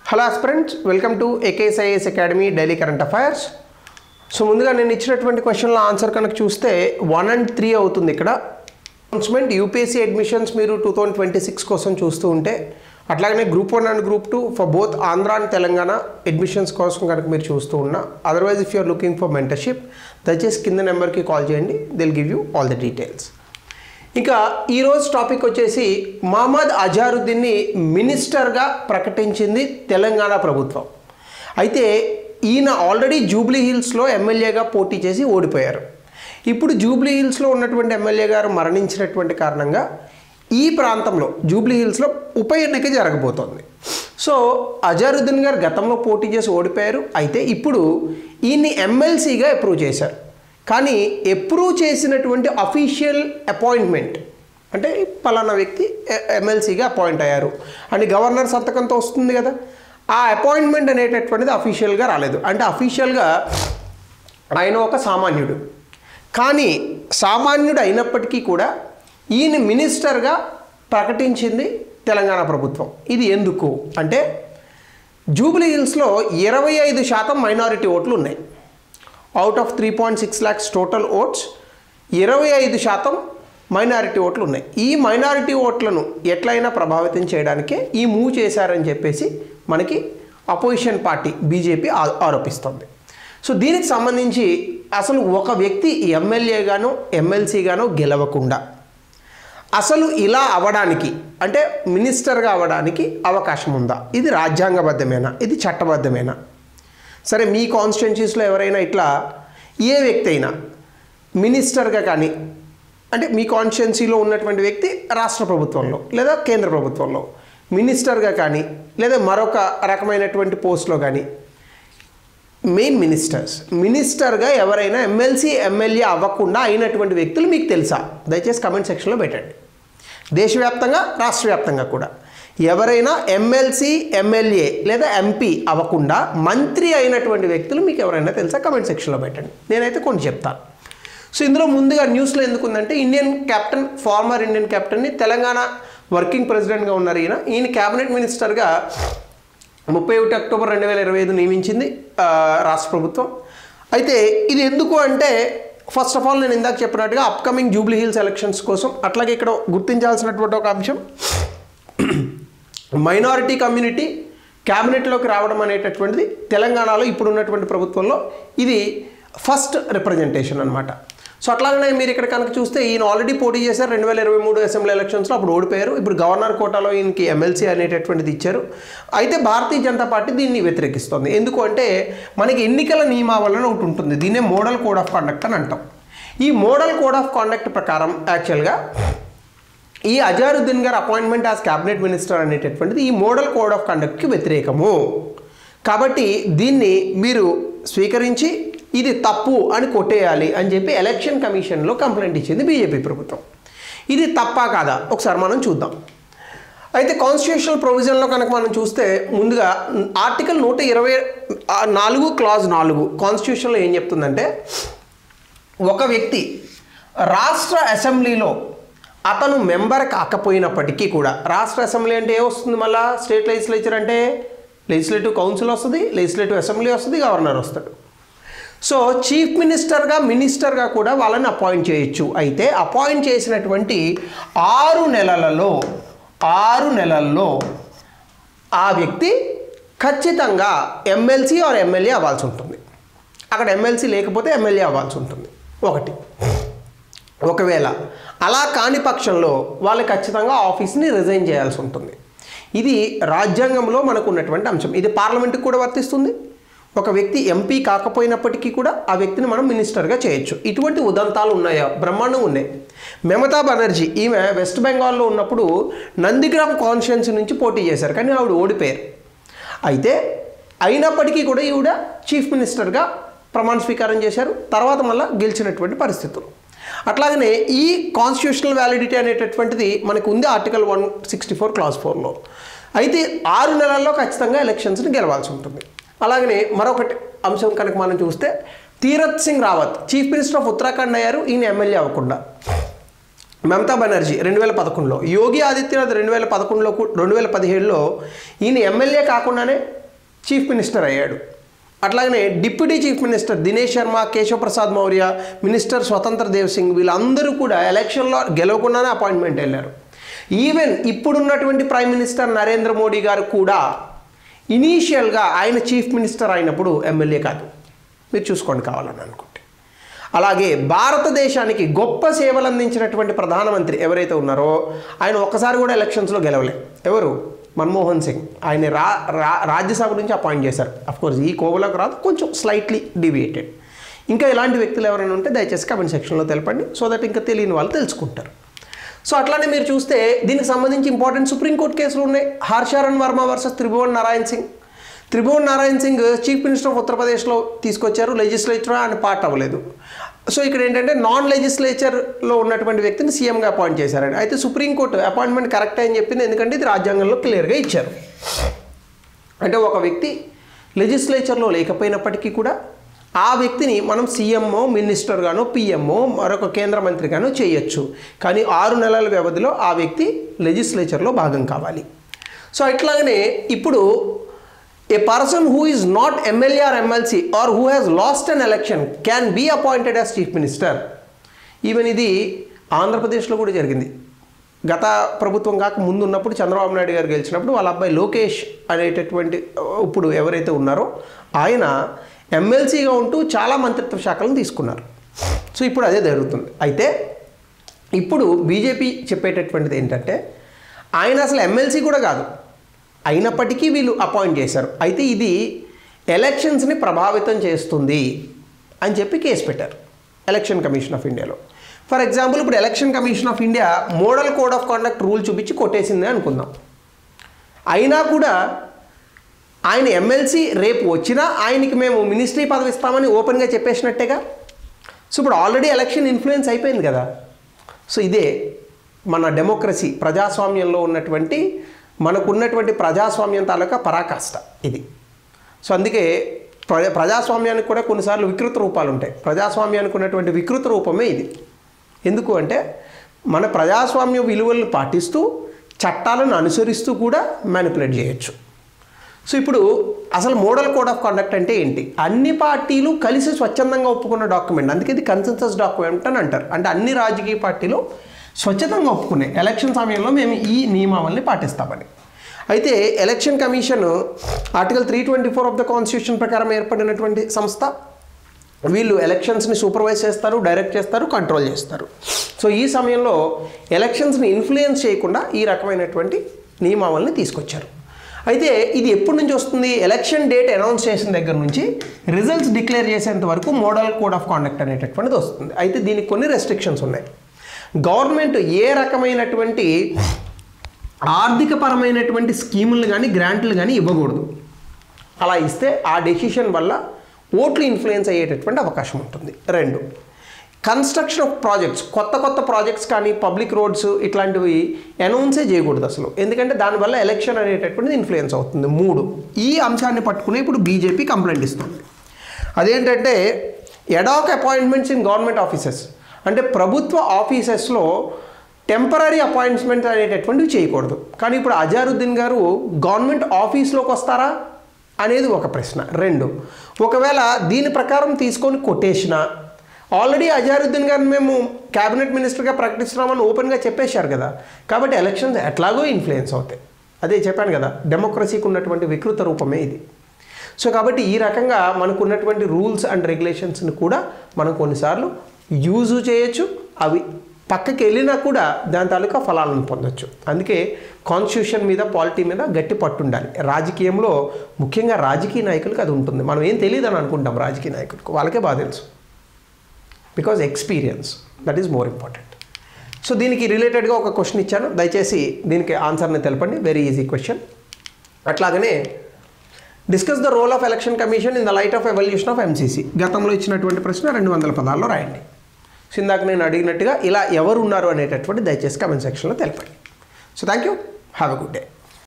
Hello aspirants, welcome to AKSIAS academy daily current affairs. So ముందుగా నేను ఇచ్చినటువంటి క్వశ్చన్ల answer కనుక చూస్తే 1 and 3 అవుతుంది. ఇక్కడ అనౌన్స్మెంట్ యూపీఎస్సీ అడ్మిషన్స్ మీరు 2026 కోసం చూస్తూ ఉంటే, అట్లాగనే group 1 and group 2 for both Andhra and Telangana admissions కోసం కనుక మీరు చూస్తూ ఉన్నా, otherwise if you're looking for mentorship దయచేసి కింద నెంబర్కి కాల్ చేయండి, will give you all the details. ఇక ఈరోజు టాపిక్ వచ్చేసి మహమ్మద్ అజారుద్దీన్ని మినిస్టర్గా ప్రకటించింది తెలంగాణ ప్రభుత్వం. అయితే ఈయన ఆల్రెడీ జూబ్లీ హిల్స్లో ఎమ్మెల్యేగా పోటీ చేసి ఓడిపోయారు. ఇప్పుడు జూబ్లీ హిల్స్లో ఉన్నటువంటి ఎమ్మెల్యే గారు మరణించినటువంటి కారణంగా ఈ ప్రాంతంలో జూబ్లీ హిల్స్లో ఉప ఎన్నిక జరగబోతోంది. సో అజారుద్దీన్ గారు గతంలో పోటీ చేసి ఓడిపోయారు. అయితే ఇప్పుడు ఈయన్ని ఎమ్మెల్సీగా అప్రూవ్ చేశారు. కానీ అప్రూవ్ చేసినటువంటి అఫీషియల్ అపాయింట్మెంట్ అంటే పలానా వ్యక్తి ఎమ్మెల్సీగా అపాయింట్ అయ్యారు అని గవర్నర్ సంతకంతో వస్తుంది కదా, ఆ అపాయింట్మెంట్ అనేటటువంటిది అఫీషియల్గా రాలేదు. అంటే అఫీషియల్గా ఆయన ఒక సామాన్యుడు, కానీ సామాన్యుడు అయినప్పటికీ కూడా ఈయన మినిస్టర్గా ప్రకటించింది తెలంగాణ ప్రభుత్వం. ఇది ఎందుకు అంటే, జూబ్లీ హిల్స్లో 25% మైనారిటీ ఓట్లు ఉన్నాయి. Out of 3.6 lakhs total votes 25% minority ఓట్లు ఉన్నాయి. ఈ మైనారిటీ ఓట్లను ఎట్లయినా ప్రభావితం చేయడానికే ఈ మూవ్ చేశారని చెప్పేసి మనకి అపోజిషన్ పార్టీ బీజేపీ ఆరోపిస్తుంది. సో దీనికి సంబంధించి అసలు ఒక వ్యక్తి ఎమ్మెల్యేగానో ఎమ్మెల్సీగానో గెలవకుండా అసలు ఇలా అవ్వడానికి అంటే మినిస్టర్గా అవ్వడానికి అవకాశం ఉందా? ఇది రాజ్యాంగబద్ధమేనా? ఇది చట్టబద్ధమేనా? సరే, మీ కాన్స్టిట్యున్సీస్లో ఎవరైనా ఇట్లా ఏ వ్యక్తి అయినా మినిస్టర్గా కానీ, అంటే మీ కాన్స్టిట్యున్సీలో ఉన్నటువంటి వ్యక్తి రాష్ట్ర ప్రభుత్వంలో లేదా కేంద్ర ప్రభుత్వంలో మినిస్టర్గా కానీ, లేదా మరొక రకమైనటువంటి పోస్ట్లో కానీ, మెయిన్ మినిస్టర్గా ఎవరైనా ఎమ్మెల్సీ ఎమ్మెల్యే అవ్వకుండా అయినటువంటి వ్యక్తులు మీకు తెలుసా? దయచేసి కమెంట్ సెక్షన్లో పెట్టండి. దేశవ్యాప్తంగా రాష్ట్ర వ్యాప్తంగా కూడా ఎవరైనా ఎమ్మెల్సీ ఎమ్మెల్యే లేదా ఎంపీ అవ్వకుండా మంత్రి అయినటువంటి వ్యక్తులు మీకు ఎవరైనా తెలుసా? కమెంట్ సెక్షన్లో పెట్టండి, నేనైతే కొన్ని చెప్తాను. సో ఇందులో ముందుగా న్యూస్లో ఎందుకుందంటే, ఫార్మర్ ఇండియన్ కెప్టెన్ని తెలంగాణ వర్కింగ్ ప్రెసిడెంట్గా ఉన్నారు. ఈయన క్యాబినెట్ మినిస్టర్గా 31 అక్టోబర్ 2025 నియమించింది రాష్ట్ర ప్రభుత్వం. అయితే ఇది ఎందుకు అంటే, ఫస్ట్ ఆఫ్ ఆల్ నేను ఇందాక చెప్పినట్టుగా అప్కమింగ్ జూబ్లీ హిల్స్ ఎలక్షన్స్ కోసం, అట్లాగే ఇక్కడ గుర్తించాల్సినటువంటి ఒక అంశం మైనారిటీ కమ్యూనిటీ క్యాబినెట్లోకి రావడం అనేటటువంటిది తెలంగాణలో ఇప్పుడు ఉన్నటువంటి ప్రభుత్వంలో ఇది ఫస్ట్ రిప్రజెంటేషన్ అనమాట. సో అట్లాగనే మీరు ఇక్కడ కనుక చూస్తే ఈయన ఆల్రెడీ పోటీ చేశారు 2023 అసెంబ్లీ ఎలక్షన్స్లో, అప్పుడు ఓడిపోయారు. ఇప్పుడు గవర్నర్ కోటాలో ఈయనకి ఎమ్మెల్సీ అనేటటువంటిది ఇచ్చారు. అయితే భారతీయ జనతా పార్టీ దీన్ని వ్యతిరేకిస్తుంది. ఎందుకు అంటే, మనకి ఎన్నికల నియమావళిని ఒకటి ఉంటుంది, దీన్నే మోడల్ కోడ్ ఆఫ్ కాండక్ట్ అని అంటాం. ఈ మోడల్ కోడ్ ఆఫ్ కాండక్ట్ ప్రకారం యాక్చువల్గా ఈ అజారుద్దీన్ గారు అపాయింట్మెంట్ యాజ్ క్యాబినెట్ మినిస్టర్ అనేటటువంటిది ఈ మోడల్ కోడ్ ఆఫ్ కండక్ట్కి వ్యతిరేకము. కాబట్టి దీన్ని మీరు స్వీకరించి ఇది తప్పు అని కొట్టేయాలి అని చెప్పి ఎలక్షన్ కమిషన్లో కంప్లైంట్ ఇచ్చింది బీజేపీ ప్రభుత్వం. ఇది తప్పా కాదా ఒకసారి మనం చూద్దాం. అయితే కాన్స్టిట్యూషనల్ ప్రొవిజన్లో కనుక మనం చూస్తే, ముందుగా ఆర్టికల్ 124 క్లాజ్ 4 కాన్స్టిట్యూషన్లో ఏం చెప్తుందంటే, ఒక వ్యక్తి రాష్ట్ర అసెంబ్లీలో అతను మెంబర్ కాకపోయినప్పటికీ కూడా, రాష్ట్ర అసెంబ్లీ అంటే ఏ వస్తుంది, మళ్ళీ స్టేట్ లెజిస్లేచర్ అంటే లెజిస్లేటివ్ కౌన్సిల్ వస్తుంది, లెజిస్లేటివ్ అసెంబ్లీ వస్తుంది, గవర్నర్ వస్తాడు. సో చీఫ్ మినిస్టర్గా కూడా వాళ్ళని అపాయింట్ చేయొచ్చు. అయితే అపాయింట్ చేసినటువంటి 6 నెలల్లో ఆ వ్యక్తి ఖచ్చితంగా ఎమ్మెల్సీ ఆర్ ఎమ్మెల్యే అవ్వాల్సి ఉంటుంది. అక్కడ ఎమ్మెల్సీ లేకపోతే ఎమ్మెల్యే అవ్వాల్సి ఉంటుంది. ఒకవేళ అలా కాని పక్షంలో వాళ్ళు ఖచ్చితంగా ఆఫీస్ని రిజైన్ చేయాల్సి ఉంటుంది. ఇది రాజ్యాంగంలో మనకు ఉన్నటువంటి అంశం. ఇది పార్లమెంట్కి కూడా వర్తిస్తుంది. ఒక వ్యక్తి ఎంపీ కాకపోయినప్పటికీ కూడా ఆ వ్యక్తిని మనం మినిస్టర్గా చేయొచ్చు. ఇటువంటి ఉదంతాలు ఉన్నాయా? బ్రహ్మాండంగా ఉన్నాయి. మమతా బెనర్జీ ఈమె వెస్ట్ బెంగాల్లో ఉన్నప్పుడు నందిగ్రామ్ కాన్స్టిట్యున్సీ నుంచి పోటీ చేశారు, కానీ ఆవిడ ఓడిపోయారు. అయితే అయినప్పటికీ కూడా ఈవిడ చీఫ్ మినిస్టర్గా ప్రమాణ స్వీకారం చేశారు. తర్వాత మళ్ళీ గెలిచినటువంటి పరిస్థితులు. అట్లాగనే ఈ కాన్స్టిట్యూషనల్ వ్యాలిడిటీ అనేటటువంటిది మనకు ఉంది ఆర్టికల్ 164 క్లాజ్ 4లో. అయితే 6 నెలల్లో ఖచ్చితంగా ఎలక్షన్స్ని గెలవాల్సి ఉంటుంది. అలాగనే మరొకటి అంశం కనుక మనం చూస్తే, Tirath Singh Rawat chief minister of Uttarakhand అయ్యారు, ఈయన ఎమ్మెల్యే అవ్వకుండా. మమతా బెనర్జీ 2011లో, యోగి ఆదిత్యనాథ్ 2017లో ఈయన ఎమ్మెల్యే కాకుండానే చీఫ్ మినిస్టర్ అయ్యాడు. అట్లాగనే deputy chief minister Dinesh Sharma, Keshav Prasad Maurya, minister స్వతంత్ర దేవ్ సింగ్ వీళ్ళందరూ కూడా ఎలక్షన్లో గెలవకుండానే అపాయింట్మెంట్ వెళ్ళారు. ఈవెన్ ఇప్పుడున్నటువంటి ప్రైమ్ మినిస్టర్ నరేంద్ర మోడీ గారు కూడా ఇనీషియల్గా ఆయన చీఫ్ మినిస్టర్ అయినప్పుడు ఎమ్మెల్యే కాదు. మీరు చూసుకోండి కావాలని అనుకుంటే. అలాగే భారతదేశానికి గొప్ప సేవలు అందించినటువంటి ప్రధానమంత్రి ఎవరైతే ఉన్నారో ఆయన ఒక్కసారి కూడా ఎలక్షన్స్లో గెలవలే. ఎవరు? మన్మోహన్ సింగ్. ఆయన రాజ్యసభ నుంచి అపాయింట్ చేశారు. అఫ్కోర్స్ ఈ కోవలోకి రాదు, కొంచెం స్లైట్లీ డివియేటెడ్. ఇంకా ఇలాంటి వ్యక్తులు ఎవరైనా ఉంటే దయచేసి కమెంట్ సెక్షన్లో తెలపండి, సో దట్ ఇంకా తెలియని వాళ్ళు తెలుసుకుంటారు. సో అట్లానే మీరు చూస్తే దీనికి సంబంధించి ఇంపార్టెంట్ సుప్రీంకోర్టు కేసులు ఉన్నాయి. Harsharan Varma versus Tribhuvan Narayan Singh. Tribhuvan Narayan Singh chief minister of ఉత్తరప్రదేశ్లో తీసుకొచ్చారు, లెజిస్లేచర్ ఆయన పార్ట్ అవ్వలేదు. సో ఇక్కడ ఏంటంటే నాన్ లెజిస్లేచర్లో ఉన్నటువంటి వ్యక్తిని సీఎంగా అపాయింట్ చేశారండి. అయితే సుప్రీంకోర్టు అపాయింట్మెంట్ కరెక్ట్ అని చెప్పింది, ఎందుకంటే ఇది రాజ్యాంగంలో క్లియర్గా ఇచ్చారు. అంటే ఒక వ్యక్తి లెజిస్లేచర్లో లేకపోయినప్పటికీ కూడా ఆ వ్యక్తిని మనం సీఎంఓ, మినిస్టర్గానో, పిఎంఓ, మరొక కేంద్ర మంత్రిగానో చేయొచ్చు. కానీ 6 నెలల వ్యవధిలో ఆ వ్యక్తి లెజిస్లేచర్లో భాగం కావాలి. సో ఇట్లాగనే ఇప్పుడు a person who is not MLA or MLC or who has lost an election can be appointed as chief minister. Even ఇది ఆంధ్రప్రదేశ్లో కూడా జరిగింది. గత ప్రభుత్వం కాక ముందు ఉన్నప్పుడు చంద్రబాబు నాయుడు గారు గెలిచినప్పుడు వాళ్ళ అబ్బాయి లోకేష్ అనేటటువంటి ఇప్పుడు ఎవరైతే ఉన్నారో ఆయన ఎమ్మెల్సీగా ఉంటూ చాలా మంత్రిత్వ శాఖలను తీసుకున్నారు. సో ఇప్పుడు అదే జరుగుతుంది. అయితే ఇప్పుడు బీజేపీ చెప్పేటటువంటిది ఏంటంటే ఆయన అసలు ఎమ్మెల్సీ కూడా కాదు, అయినప్పటికీ వీళ్ళు అపాయింట్ చేశారు. అయితే ఇది ఎలక్షన్స్ని ప్రభావితం చేస్తుంది అని చెప్పి కేసు పెట్టారు ఎలక్షన్ కమిషన్ ఆఫ్ ఇండియాలో. ఫర్ ఎగ్జాంపుల్ ఇప్పుడు election commission of India model code of conduct rule చూపించి కొట్టేసింది అనుకుందాం. అయినా కూడా ఆయన ఎమ్మెల్సీ రేపు వచ్చినా ఆయనకి మేము మినిస్ట్రీ పదవి ఇస్తామని ఓపెన్గా చెప్పేసినట్టేగా. సో ఇప్పుడు ఆల్రెడీ ఎలక్షన్ ఇన్ఫ్లుయెన్స్ అయిపోయింది కదా. సో ఇదే మన డెమోక్రసీ, ప్రజాస్వామ్యంలో ఉన్నటువంటి మనకున్నటువంటి ప్రజాస్వామ్యం తాలూకా పరాకాష్ట ఇది. సో అందుకే ప్రజాస్వామ్యానికి కూడా కొన్నిసార్లు వికృత రూపాలు ఉంటాయి. ప్రజాస్వామ్యానికి ఉన్నటువంటి వికృత రూపమే ఇది. ఎందుకు అంటే మన ప్రజాస్వామ్య విలువలను పాటిస్తూ చట్టాలను అనుసరిస్తూ కూడా మ్యానిపులేట్ చేయొచ్చు. సో ఇప్పుడు అసలు మోడల్ కోడ్ ఆఫ్ కాండక్ట్ అంటే ఏంటి? అన్ని పార్టీలు కలిసి స్వచ్ఛందంగా ఒప్పుకున్న డాక్యుమెంట్, అందుకే ఇది కన్సెన్సస్ డాక్యుమెంట్ అని అంటారు. అంటే అన్ని రాజకీయ పార్టీలు స్వచ్ఛతంగా ఒప్పుకునే ఎలక్షన్ సమయంలో మేము ఈ నియమావళిని పాటిస్తామని. అయితే election commission article 324 of the constitution ప్రకారం ఏర్పడినటువంటి సంస్థ. వీళ్ళు ఎలక్షన్స్ని సూపర్వైజ్ చేస్తారు, డైరెక్ట్ చేస్తారు, కంట్రోల్ చేస్తారు. సో ఈ సమయంలో ఎలక్షన్స్ని ఇన్ఫ్లుయెన్స్ చేయకుండా ఈ రకమైనటువంటి నియమావళిని తీసుకొచ్చారు. అయితే ఇది ఎప్పటి నుంచి వస్తుంది? ఎలక్షన్ డేట్ అనౌన్స్ చేసిన దగ్గర నుంచి రిజల్ట్స్ డిక్లేర్ చేసేంత వరకు మోడల్ కోడ్ ఆఫ్ కాండక్ట్ అనేటటువంటిది వస్తుంది. అయితే దీనికి కొన్ని రెస్ట్రిక్షన్స్ ఉన్నాయి. గవర్నమెంట్ ఏ రకమైనటువంటి ఆర్థికపరమైనటువంటి స్కీములు కానీ గ్రాంట్లు కానీ ఇవ్వకూడదు. అలా ఇస్తే ఆ డెసిషన్ వల్ల ఓట్లు ఇన్ఫ్లుయెన్స్ అయ్యేటటువంటి అవకాశం ఉంటుంది. 2, కన్స్ట్రక్షన్ ఆఫ్ ప్రాజెక్ట్స్, కొత్త ప్రాజెక్ట్స్ కానీ పబ్లిక్ రోడ్స్ ఇట్లాంటివి అనౌన్సే చేయకూడదు అసలు, ఎందుకంటే దానివల్ల ఎలక్షన్ అనేటటువంటిది ఇన్ఫ్లుయెన్స్ అవుతుంది. 3, ఈ అంశాన్ని పట్టుకుని ఇప్పుడు బీజేపీ కంప్లైంట్ ఇస్తుంది. అదేంటంటే ఎడాక్ అపాయింట్మెంట్స్ ఇన్ గవర్నమెంట్ ఆఫీసెస్, అంటే ప్రభుత్వ ఆఫీసెస్లో టెంపరీ అపాయింట్మెంట్ అనేటటువంటివి చేయకూడదు. కానీ ఇప్పుడు అజారుద్దీన్ గారు గవర్నమెంట్ ఆఫీస్లోకి వస్తారా అనేది ఒక ప్రశ్న. 2, ఒకవేళ దీని ప్రకారం తీసుకొని కొట్టేసినా ఆల్రెడీ అజారుద్దీన్ గారిని మేము క్యాబినెట్ మినిస్టర్గా ప్రకటిస్తున్నామని ఓపెన్గా చెప్పేశారు కదా, కాబట్టి ఎలక్షన్స్ ఎట్లాగో ఇన్ఫ్లుయెన్స్ అవుతాయి. అదే చెప్పాను కదా, డెమోక్రసీకి ఉన్నటువంటి వికృత రూపమే ఇది. సో కాబట్టి ఈ రకంగా మనకు ఉన్నటువంటి రూల్స్ అండ్ రెగ్యులేషన్స్ని కూడా మనం కొన్నిసార్లు యూజ్ చేయొచ్చు, అవి పక్కకి వెళ్ళినా కూడా దాని తాలూకా ఫలాలను పొందొచ్చు. అందుకే కాన్స్టిట్యూషన్ మీద, పాలిటీ మీద గట్టి పట్టు ఉండాలి. రాజకీయంలో ముఖ్యంగా రాజకీయ నాయకులకు అది ఉంటుంది. మనం ఏం తెలియదు అని అనుకుంటాం, రాజకీయ నాయకులకు వాళ్ళకే బాగా తెలుసు. Because experience, that is more important. So దీనికి రిలేటెడ్గా ఒక క్వశ్చన్ ఇచ్చాను, దయచేసి దీనికి ఆన్సర్ని తెలపండి. Very easy question. అట్లాగనే discuss the role of election commission in the light of evolution of MCC. గతంలో ఇచ్చినటువంటి ప్రశ్న 200 పదాల్లో రాయండి. సో ఇందాక నేను అడిగినట్టుగా ఇలా ఎవరు ఉన్నారు అనేటటువంటి దయచేసి కమెంట్ సెక్షన్లో తెలపండి. So thank you, have a good day.